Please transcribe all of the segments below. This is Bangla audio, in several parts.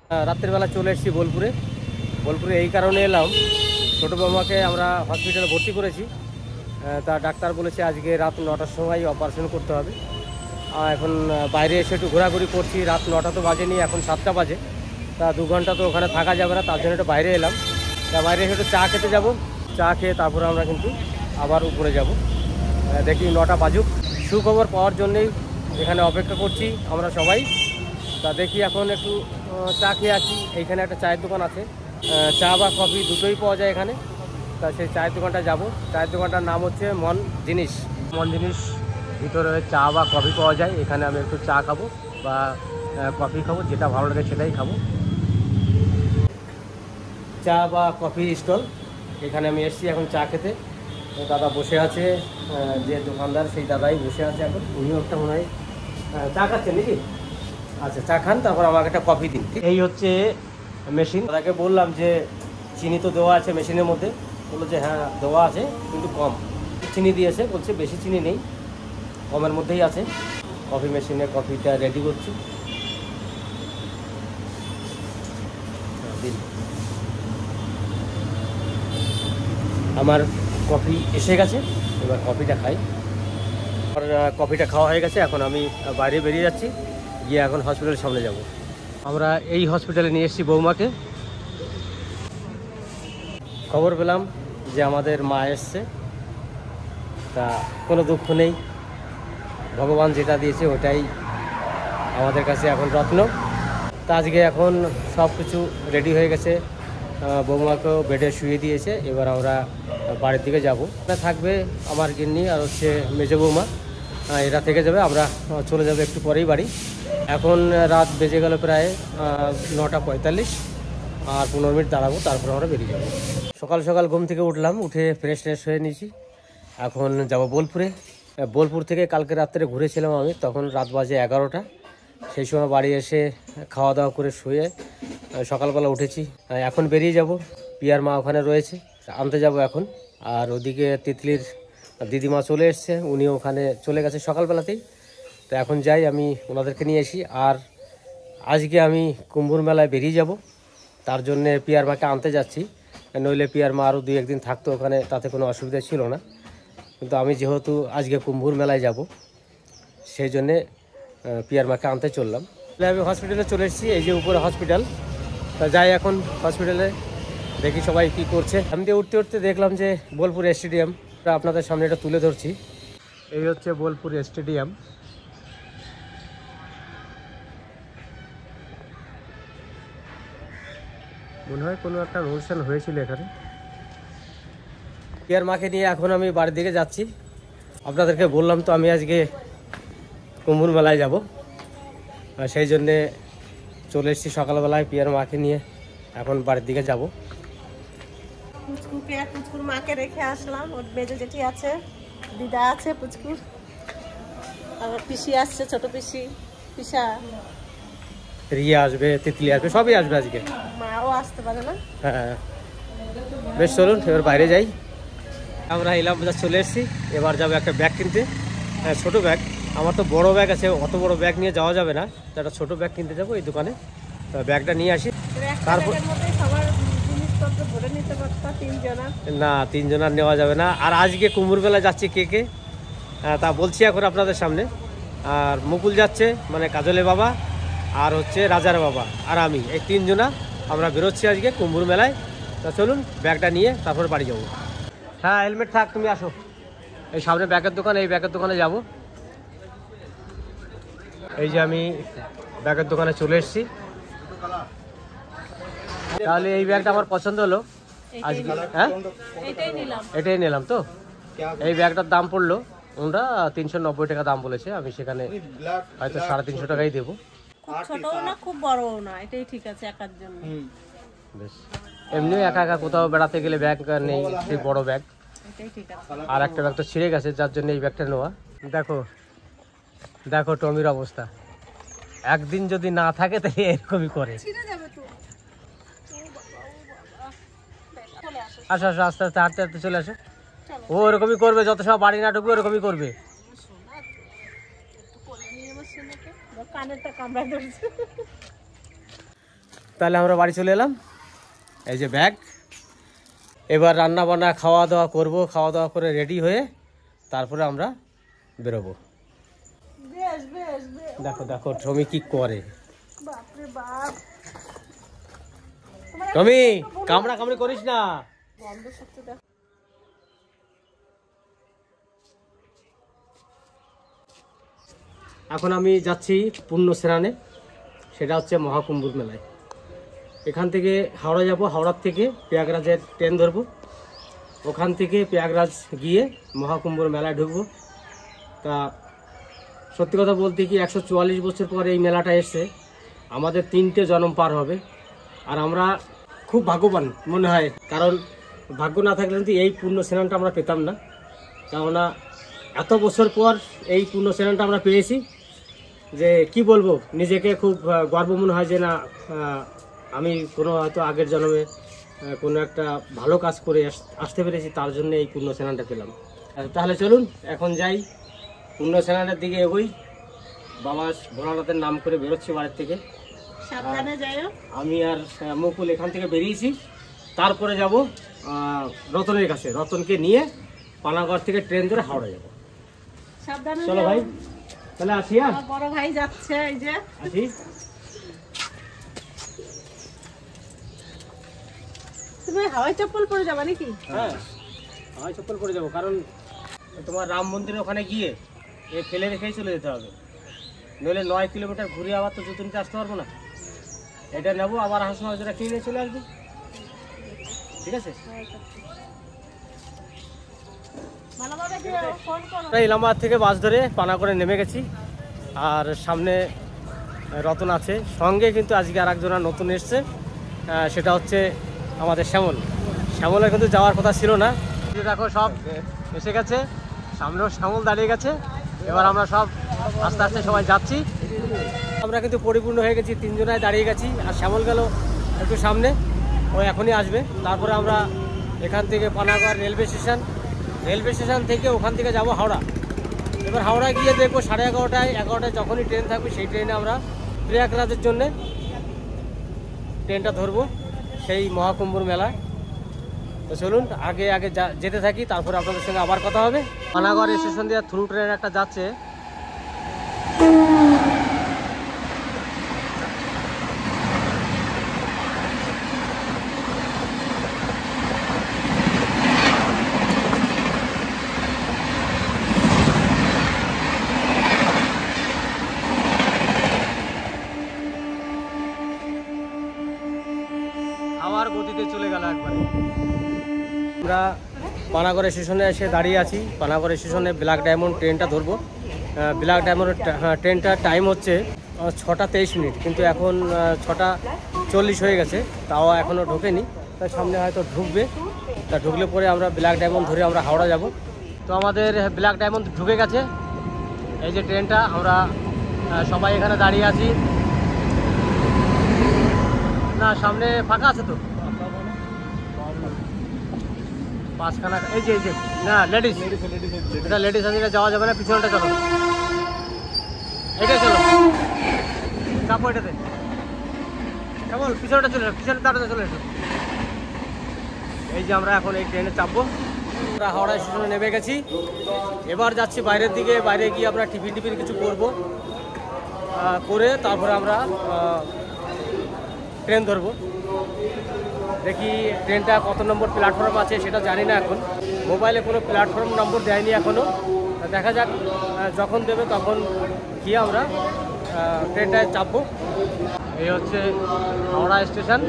রাত্রিবেলা চলে এসেছি বোলপুরে এই কারণে এলাম, ছোটো বৌমাকে আমরা হসপিটালে ভর্তি করেছি। তা ডাক্তার বলেছে আজকে রাত 9টার সময় অপারেশন করতে হবে। এখন বাইরে এসে একটু ঘোরাঘুরি করছি, রাত 9টা তো বাজেনি, এখন 7টা বাজে। তা 2 ঘন্টা তো ওখানে থাকা যাবে না, তার জন্য একটু বাইরে এলাম। তা বাইরে এসে একটু চা খেতে যাব, চা খেয়ে তারপরে আমরা কিন্তু আবার উপরে যাব। দেখি 9টা বাজুক, সুখবর পাওয়ার জন্যেই এখানে অপেক্ষা করছি আমরা সবাই। তা দেখি এখন একটু চা খেয়ে আসি। এইখানে একটা চায়ের দোকান আছে, চা বা কফি দুটোই পাওয়া যায় এখানে। তা সেই চায়ের দোকানটা যাব। চায়ের দোকানটার নাম হচ্ছে মন জিনিস। ভিতরে চা বা কফি পাওয়া যায়। এখানে আমি একটু চা খাবো বা কফি খাবো, যেটা ভালো লাগে সেটাই খাবো। চা বা কফি স্টল, এখানে আমি এসেছি এখন চা খেতে। দাদা বসে আছে, যে দোকানদার সেই দাদাই বসে আছে এখন। উনিও একটা মনে হয় চা খাচ্ছেন নাকি? আচ্ছা, চা খান, তারপর আমাকে একটা কফি দিন। এই হচ্ছে মেশিন। দাদাকে বললাম যে চিনি তো দেওয়া আছে মেশিনের মধ্যে, বললো যে হ্যাঁ দেওয়া আছে কিন্তু কম চিনি দিয়েছে, বলছে বেশি চিনি নেই, কমের মধ্যেই আছে। কফি মেশিনে কফিটা রেডি করছি। আমার কফি এসে গেছে, এবার কফিটা খাই। আর কফিটা খাওয়া হয়ে গেছে, এখন আমি বাইরে বেরিয়ে যাচ্ছি, গিয়ে এখন হসপিটালের সামনে যাব। আমরা এই হসপিটালে নিয়ে এসেছি বৌমাকে। খবর পেলাম যে আমাদের মা এসছে। তা কোনো দুঃখ নেই, ভগবান যেটা দিয়েছে ওটাই আমাদের কাছে এখন রত্ন। তা আজকে এখন সব কিছু রেডি হয়ে গেছে, বৌমাকেও বেডে শুয়ে দিয়েছে। এবার আমরা বাড়ির দিকে যাব। থাকবে আমার গিন্নি আর হচ্ছে মেজো বৌমা, এরা থেকে যাবে। আমরা চলে যাবো একটু পরেই বাড়ি। এখন রাত বেজে গেল প্রায় 9:45, আর 15 মিনিট দাঁড়াবো, তারপর আমরা বেরিয়ে যাবো। সকাল সকাল ঘুম থেকে উঠলাম, উঠে ফ্রেশ হয়ে নিয়েছি। এখন যাব বোলপুরে। বোলপুর থেকে কালকে রাত্রে ঘুরেছিলাম আমি, তখন রাত বাজে 11টা। সেই সময় বাড়ি এসে খাওয়া দাওয়া করে শুয়ে সকালবেলা উঠেছি। এখন বেরিয়ে যাব, পিয়ার মা ওখানে রয়েছে, আনতে যাব এখন। আর ওদিকে তিতলির দিদিমা চলে এসছে, উনিও ওখানে চলে গেছে সকালবেলাতেই। তো এখন যাই, আমি ওনাদেরকে নিয়ে আসি। আর আজকে আমি কুম্ভুর মেলায় বেরিয়ে যাব, তার জন্যে পিয়ার মাকে আনতে যাচ্ছি। নইলে পিয়ার মা আরও 2-1 দিন থাকতো ওখানে, তাতে কোনো অসুবিধা ছিল না। কিন্তু আমি যেহেতু আজকে কুম্ভুর মেলায় যাব, সেই জন্যে পিয়ার মাকে আনতে চললাম। আমি হসপিটালে চলে এসেছি, এই যে উপরে হসপিটাল। তা যাই এখন হসপিটালে, দেখি সবাই কি করছে। আমি দিয়ে উঠতে উঠতে দেখলাম যে বোলপুর স্টেডিয়াম, আপনাদের সামনে এটা তুলে ধরছি। এই হচ্ছে বোলপুর স্টেডিয়াম। মনে হয় কোনো একটা অনুষ্ঠান হয়েছিল এখানে। পিয়ার মাকে নিয়ে এখন আমি বাড়ির দিকে যাচ্ছি। আপনাদেরকে বললাম তো আমি আজকে কুম্ভুর মেলায় যাব, সেই জন্যে চলে এসেছি সকালবেলায় পিয়ার মাকে নিয়ে। এখন বাড়ির দিকে যাব। পুচকুর মাকে রেখে আসলাম, ওর মেজো জেঠি আছে, দিদা আছে, পুচকুর আবার পিসি আসছে, ছোট পিসি, পিসা, রিয়া আসবে, তিতলি আসবে, সবই আসবে আজকে। মাও আসতে পারে না। হ্যাঁ, বেশ চলুন এবার বাইরে যাই। আমরা ইলাম বাজার চলে এসেছি, এবার যাবো একটা ব্যাগ কিনতে। হ্যাঁ, ছোটো ব্যাগ। আমার তো বড় ব্যাগ আছে, অত বড় ব্যাগ নিয়ে যাওয়া যাবে না, তো একটা ছোটো ব্যাগ কিনতে যাবো এই দোকানে। ব্যাগটা নিয়ে আসি। তারপর না, 3 জনের নেওয়া যাবে না। আর আজকে কুম্ভুর মেলা যাচ্ছি কে কে, তা বলছি এখন আপনাদের সামনে। আর মুকুল যাচ্ছে, মানে কাজলের বাবা, আর হচ্ছে রাজার বাবা, আর আমি, এই 3 জনা আমরা বেরোচ্ছি আজকে কুম্ভুর মেলায়। তা চলুন ব্যাগটা নিয়ে তারপর বাড়ি যাবো। হ্যাঁ, হেলমেট থাক, তুমি আসো। এই সামনে ব্যাগের দোকান, এই ব্যাগের দোকানে যাব। এই যে আমি ব্যাগের দোকানে চলে এসেছি। তাহলে এই ব্যাগটা আমার পছন্দ হলো আজকে। হ্যাঁ, এটাই নিলাম। তো এই ব্যাগটার দাম পড়লো ওরা 390 টাকা দাম বলেছে, আমি সেখানে হয়তো 350 টাকাই দেবো। খুব ছোটও না খুব বড়ও না, এটাই ঠিক আছে একার জন্য। বেশ, এমনিও একা একা কোথাও বেড়াতে গেলে ব্যাগ নেই, সেই বড় ব্যাগ। এটাই ঠিক আছে। আর একটা ব্যাগ তো ছিঁড়ে গেছে, যার জন্য এই ব্যাগটা নেওয়া। দেখো দেখো টমির অবস্থা, একদিন যদি না থাকে তাহলে এরকমই করে। আসো আসো, আস্তে আস্তে হাঁটতে হাঁটতে চলে আসো। ও ওরকমই করবে, যত সময় বাড়ি না ঢুকবে ওরকমই করবে। তাহলে আমরা বাড়ি চলে এলাম। এই যে ব্যাগ, এবার রান্না বান্না খাওয়া দাওয়া করব, খাওয়া দাওয়া করে রেডি হয়ে তারপরে আমরা বেরোবো। বেশ বেশ বেশ। দেখো দেখো টমি কি করে। বাপরে বাপ, টমি কামড়া কামড়ি করিস না। গন্ধ সত্যি দেখ। এখন আমি যাচ্ছি পুণ্য স্নানে, সেটা হচ্ছে মহাকুম্ভর মেলায়। এখান থেকে হাওড়া যাব, হাওড়ার থেকে প্রয়াগরাজের ট্রেন ধরবো, ওখান থেকে প্রয়াগরাজ গিয়ে মহাকুম্ভর মেলায় ঢুকবো। তা সত্যি কথা বলতে কি 144 বছর পরে এই মেলাটা এসছে, আমাদের 3টে জন্ম পার হবে। আর আমরা খুব ভাগ্যবান মনে হয়, কারণ ভাগ্য না থাকলে কিন্তু এই পুণ্য স্নানটা আমরা পেতাম না। কেননা এত বছর পর এই পুণ্য স্নানটা আমরা পেয়েছি, যে কি বলবো, নিজেকে খুব গর্ব মনে হয় যে না, আমি কোনো হয়তো আগের জন্মে কোনো একটা ভালো কাজ করে আসতে পেরেছি, তার জন্য এই পুণ্য স্নানটা পেলাম। তাহলে চলুন এখন যাই, পুণ্য স্নানের দিকে এগোই। বাবা ভোলানাথের নাম করে বেরোচ্ছি বাড়ির থেকে। সাবধানে যাইও। আমি আর মুকুল এখান থেকে বেরিয়েছি, তারপরে যাব রতনের কাছে, রতনকে নিয়ে পানাগড় থেকে ট্রেন ধরে হাওড়া যাব। সাবধানে চলো ভাই, তাহলে আসি। আর আমার বড় ভাই যাচ্ছে, এই যে আসি। তুমি হাওয়াই চপ্পল পরে যাবা নাকি? হ্যাঁ, আমি চপ্পল পরে যাবো, কারণ তোমার রাম মন্দিরের ওখানে গিয়ে এ ফেলে রেখেই চলে যেতে হবে, নইলে 9 কিলোমিটার ঘুরে আবার তো জুতো নিতে আসতে পারবো না। এটা নেবো, আবার আসার সময় যেটা কিনে চলে আসবো, ঠিক আছে? ভালোভাবে যেও, ফোন করো। আমরা ইলামবাদ থেকে বাস ধরে পানাগড়ে নেমে গেছি, আর সামনে রতন আছে, সঙ্গে কিন্তু আজকে আর একজন নতুন এসছে, সেটা হচ্ছে আমাদের শ্যামল। শ্যামলের কিন্তু যাওয়ার কথা ছিল না, দেখো সব এসে গেছে, সামনেও শ্যামল দাঁড়িয়ে গেছে। এবার আমরা সব আস্তে আস্তে সবাই যাচ্ছি। আমরা কিন্তু পরিপূর্ণ হয়ে গেছি, 3 জনায় দাঁড়িয়ে গেছি, আর শ্যামল গেল একটু সামনে, ও এখনই আসবে। তারপরে আমরা এখান থেকে পানাগড় রেলওয়ে স্টেশন থেকে ওখান থেকে যাব হাওড়া। এবার হাওড়া গিয়ে দেখবো 11:30 যখনই ট্রেন থাকবে, সেই ট্রেনে আমরা প্রয়াগরাজের জন্যে ট্রেনটা ধরবো, সেই মহাকুম্ভর মেলায়। তো চলুন আগে যেতে থাকি, তারপরে আপনাদের সঙ্গে আবার কথা হবে। পানাগড় স্টেশন দিয়ে থ্রু ট্রেন একটা যাচ্ছে, আবার গতিতে চলে গেল একবারে। আমরা পানাগড় স্টেশনে এসে দাঁড়িয়ে আছি। পানাগড় স্টেশনে ব্ল্যাক ডায়মন্ড ট্রেনটা ধরবো। ব্ল্যাক ডায়মন্ড ট্রেনটার টাইম হচ্ছে 6:23, কিন্তু এখন 6:40 হয়ে গেছে, তাও এখনও ঢোকেনি। তার সামনে হয়তো ঢুকবে, তা ঢুকলে পরে আমরা ব্ল্যাক ডায়মন্ড ধরে আমরা হাওড়া যাব। তো আমাদের ব্ল্যাক ডায়মন্ড ঢুকে গেছে, এই যে ট্রেনটা। আমরা সবাই এখানে দাঁড়িয়ে আছি। না, সামনে ফাঁকা আছে তো, 5খানা। এই যে না, লেডিস, এটা লেডিস আছে, এটা যাওয়া যাবে না, পিছনটা চলো, এটা চলো, চাপো এটাতে, কেমন পিছনটা চলে, পিছনে তাড়াতে চলে এসো। এই যে আমরা এখন এই ট্রেনে চাপবো। আমরা হাওড়া স্টেশনে নেমে গেছি, এবার যাচ্ছি বাইরের দিকে। বাইরে গিয়ে আমরা টিফিন কিছু করবো, করে তারপরে আমরা ট্রেন ধরবো। দেখি ট্রেনটা কত নম্বর প্ল্যাটফর্ম আছে সেটা জানি না, এখন মোবাইলে কোনো প্ল্যাটফর্ম নম্বর দেয়নি এখনও। দেখা যাক, যখন দেবে তখন গিয়ে আমরা ট্রেনটায় চাপবো। এই হচ্ছে হাওড়া স্টেশন।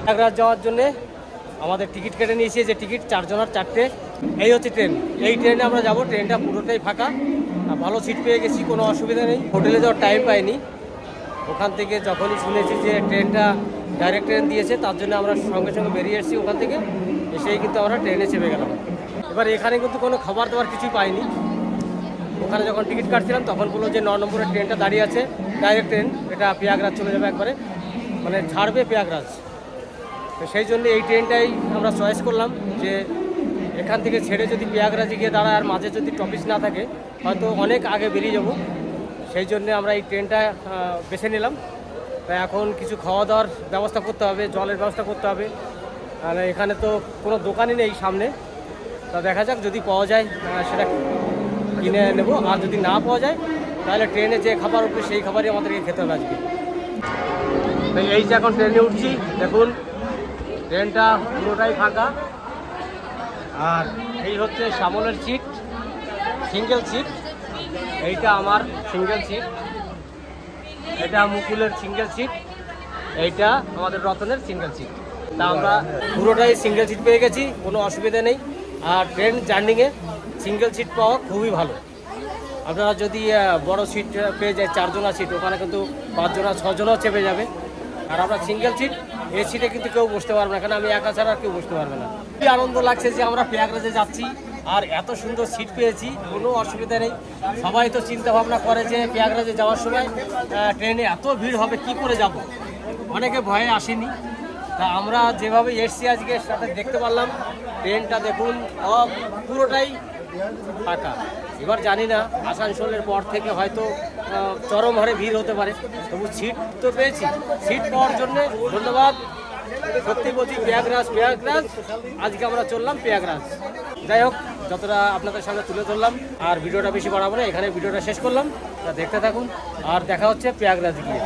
প্রয়াগরাজ যাওয়ার জন্যে আমাদের টিকিট কেটে নিয়েছি, যে টিকিট 4 জনের 4টে। এই হচ্ছে ট্রেন, এই ট্রেনে আমরা যাব। ট্রেনটা পুরোটাই ফাঁকা, ভালো সিট পেয়ে গেছি, কোনো অসুবিধা নেই। হোটেলে যাওয়ার টাইম পাইনি, ওখান থেকে যখনই শুনেছি যে ট্রেনটা ডাইরেক্ট ট্রেন দিয়েছে, তার জন্য আমরা সঙ্গে সঙ্গে বেরিয়ে এসেছি। ওখান থেকে এসেই কিন্তু আমরা ট্রেনে চেপে গেলাম। এবার এখানে কিন্তু কোনো খাবার দাবার কিছুই পাইনি। ওখানে যখন টিকিট কাটছিলাম তখন বললো যে 9 নম্বরের ট্রেনটা দাঁড়িয়ে আছে, ডাইরেক্ট ট্রেন, এটা প্রয়াগরাজ চলে যাবে একবারে, মানে ছাড়বে প্রয়াগরাজ। তো সেই জন্য এই ট্রেনটাই আমরা চয়েস করলাম, যে এখান থেকে ছেড়ে যদি প্রয়াগরাজে গিয়ে দাঁড়ায়, আর মাঝে যদি টপিস না থাকে, হয়তো অনেক আগে বেরিয়ে যাব। সেই জন্যে আমরা এই ট্রেনটা বেছে নিলাম। তা এখন কিছু খাওয়া দাওয়ার ব্যবস্থা করতে হবে, জলের ব্যবস্থা করতে হবে। আর এখানে তো কোনো দোকানই নেই সামনে, তা দেখা যাক যদি পাওয়া যায় সেটা কিনে নেব, আর যদি না পাওয়া যায় তাহলে ট্রেনে যে খাবার উঠবে সেই খাবারই আমাদেরকে খেতে হবে আজকে। তো এই যে এখন ট্রেনে উঠছি, দেখুন ট্রেনটা পুরোটাই ফাঁকা। আর এই হচ্ছে শ্যামলের সিট, সিঙ্গেল সিট। এইটা আমার সিঙ্গেল সিট, এটা মুকুলের সিঙ্গেল সিট, এইটা আমাদের রতনের সিঙ্গেল সিট। তা আমরা পুরোটাই সিঙ্গেল সিট পেয়ে গেছি, কোনো অসুবিধা নেই। আর ট্রেন জার্নিংয়ে সিঙ্গেল সিট পাওয়া খুবই ভালো। আপনারা যদি বড় সিট পেয়ে যায়, 4 জনের সিট, ওখানে কিন্তু 5 জন 6 জনও চেপে যাবে। আর আমরা সিঙ্গেল সিট, এই সিটে কিন্তু কেউ বসতে পারবে না, কারণ আমি একা ছাড়া আর কেউ বসতে পারবে না। খুবই আনন্দ লাগছে যে আমরা প্রয়াগরাজে যাচ্ছি আর এত সুন্দর সিট পেয়েছি, কোনো অসুবিধা নেই। সবাই তো চিন্তা ভাবনা করে যে প্রয়াগরাজে যাওয়ার সময় ট্রেনে এত ভিড় হবে, কি করে যাব, অনেকে ভয়ে আসেনি। তা আমরা যেভাবে এসছি আজকে সাথে দেখতে পারলাম, ট্রেনটা দেখুন পুরোটাই ফাঁকা। এবার জানি না আসানসোলের পর থেকে হয়তো চরম হারে ভিড় হতে পারে, তবু সিট তো পেয়েছি। সিট পাওয়ার জন্য ধন্যবাদ। সত্যি বলছি প্রয়াগরাজ আজকে আমরা চললাম প্রয়াগরাজ। যাই হোক, যতটা আপনাদের সামনে তুলে ধরলাম, আর ভিডিওটা বেশি বাড়াবো না, এখানে ভিডিওটা শেষ করলাম। তা দেখতে থাকুন, আর দেখা হচ্ছে প্রয়াগরাজ গিয়ে।